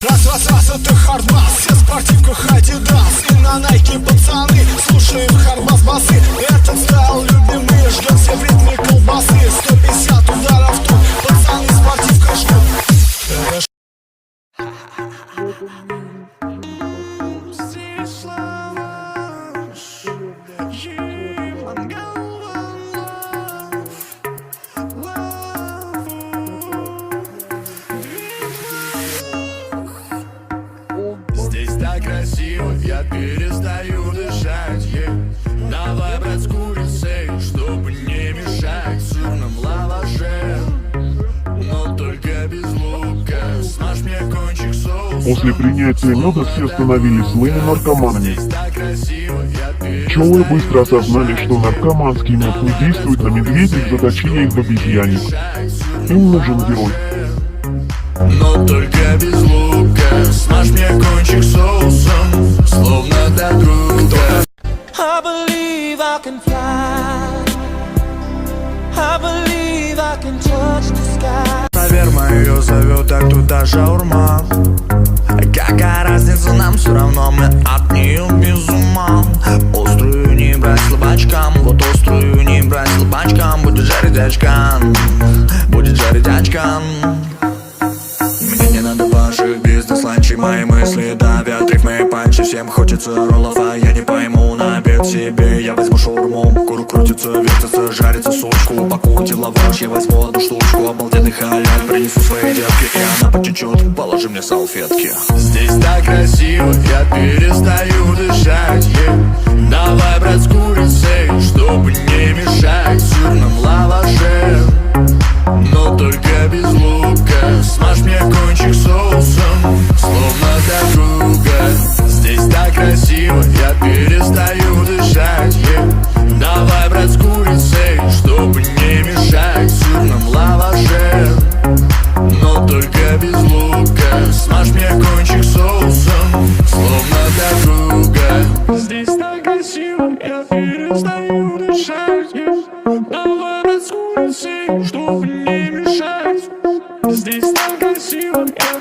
Раз, это хардбас, все в спортивках Адидас. И на Найке пацаны слушают хардбас басы. Этот стайл любимый, ждет все в ритме колбасы. 150 ударов тут, пацаны в спортивках ждут. Здесь так красиво, я перестаю дышать, Давай, брат, с курицей, чтобы не мешать сырным лавашем, но только без лука. Смажь мне кончик соуса. После принятия меда все становились злыми наркоманами. Здесь так красиво, я Пчелы быстро осознали, что наркоманский мед не действует на медведей, заточили их в обезьянник. Им нужен герой. но только без лука. Смажь мне кончик соусом, словно до друга. I believe I can fly. I believe I can touch the sky. Наверное, ее зовет так туда шаурма. Какая разница, нам все равно, мы от нее без ума. Острую не брать слабачкам, вот острую не брать слабачкам. Будет жарить очкан, будет жарить очкан. Мне не надо ваших бизнес-ланчей, мои мысли давят рифмы панчи. Всем хочется роллов, а я не пойму. На обед себе я возьму шаурму. Кур крутится, вертится, жарится сучку. Упакуйте лаваш, я возьму одну штучку. Обалденный халяль, принесу своей детке, и она потечет, положи мне салфетки. Здесь так красиво, я перестаю дышать, Давай, брат, с курицей, чтобы не мешать сырным лавашем, но только без лука. Смажь мне кончик соусом, словно до друга. Здесь так красиво, я перестаю дышать, Давай, брат, с курицей, чтобы не мешать сырным лавашем, но только без лука. Смажь мне кончик соусом, словно до друга. Здесь так красиво, я перестаю дышать, Давай, брат, с курицей, чтобы не мешать. Здесь так красиво, я